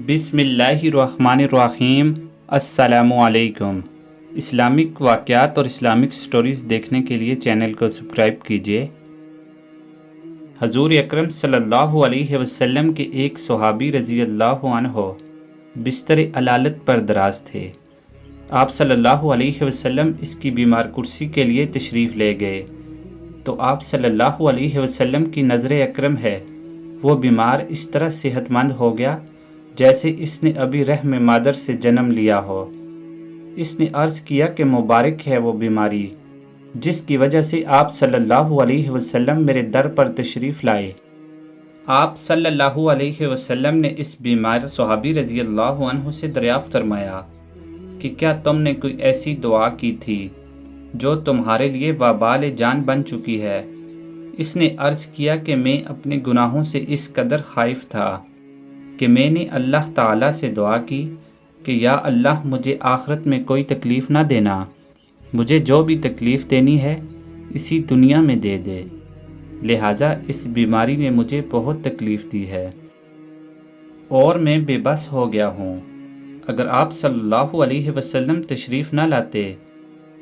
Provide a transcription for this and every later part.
بسم اللہ الرحمن الرحیم۔ السلام علیکم۔ اسلامک واقعات اور اسلامک سٹوریز دیکھنے کے لیے چینل کو سبسکرائب کیجیے۔ حضور اکرم صلی اللہ علیہ وسلم کے ایک صحابی رضی اللہ عنہ بستر علالت پر دراز تھے۔ آپ صلی اللہ علیہ وسلم اس کی بیمار کرسی کے لیے تشریف لے گئے تو آپ صلی اللہ علیہ وسلم کی نظر اکرم ہے وہ بیمار اس طرح صحت مند ہو گیا جیسے اس نے ابھی رحم مادر سے جنم لیا ہو۔ اس نے عرض کیا کہ مبارک ہے وہ بیماری جس کی وجہ سے آپ صلی اللہ علیہ وسلم میرے در پر تشریف لائے۔ آپ صلی اللہ علیہ وسلم نے اس بیمار صحابی رضی اللہ عنہ سے دریافت فرمایا کہ کیا تم نے کوئی ایسی دعا کی تھی جو تمہارے لیے وبال جان بن چکی ہے؟ اس نے عرض کیا کہ میں اپنے گناہوں سے اس قدر خائف تھا کہ میں نے اللہ تعالیٰ سے دعا کی کہ یا اللہ مجھے آخرت میں کوئی تکلیف نہ دینا، مجھے جو بھی تکلیف دینی ہے اسی دنیا میں دے دے، لہٰذا اس بیماری نے مجھے بہت تکلیف دی ہے اور میں بے بس ہو گیا ہوں۔ اگر آپ صلی اللہ علیہ وسلم تشریف نہ لاتے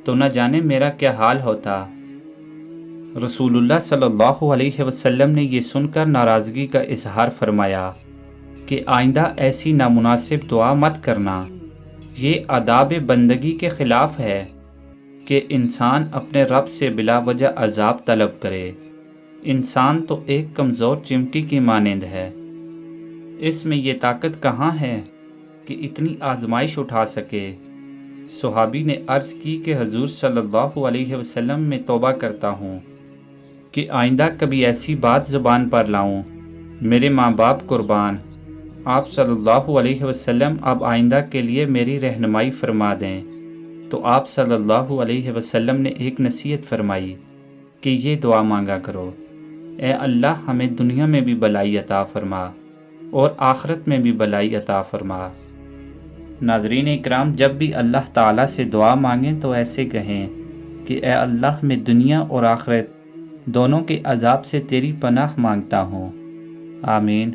تو نہ جانے میرا کیا حال ہوتا۔ رسول اللہ صلی اللہ علیہ وسلم نے یہ سن کر ناراضگی کا اظہار فرمایا کہ آئندہ ایسی نامناسب دعا مت کرنا، یہ آداب بندگی کے خلاف ہے کہ انسان اپنے رب سے بلا وجہ عذاب طلب کرے۔ انسان تو ایک کمزور چمٹی کی مانند ہے، اس میں یہ طاقت کہاں ہے کہ اتنی آزمائش اٹھا سکے۔ صحابی نے عرض کی کہ حضور صلی اللہ علیہ وسلم میں توبہ کرتا ہوں کہ آئندہ کبھی ایسی بات زبان پر لاؤں، میرے ماں باپ قربان۔ آپ صلی اللہ علیہ وسلم اب آئندہ کے لیے میری رہنمائی فرما دیں۔ تو آپ صلی اللہ علیہ وسلم نے ایک نصیحت فرمائی کہ یہ دعا مانگا کرو، اے اللہ ہمیں دنیا میں بھی بلائی عطا فرما اور آخرت میں بھی بلائی عطا فرما۔ ناظرین اکرام، جب بھی اللہ تعالیٰ سے دعا مانگیں تو ایسے کہیں کہ اے اللہ میں دنیا اور آخرت دونوں کے عذاب سے تیری پناہ مانگتا ہوں، آمین۔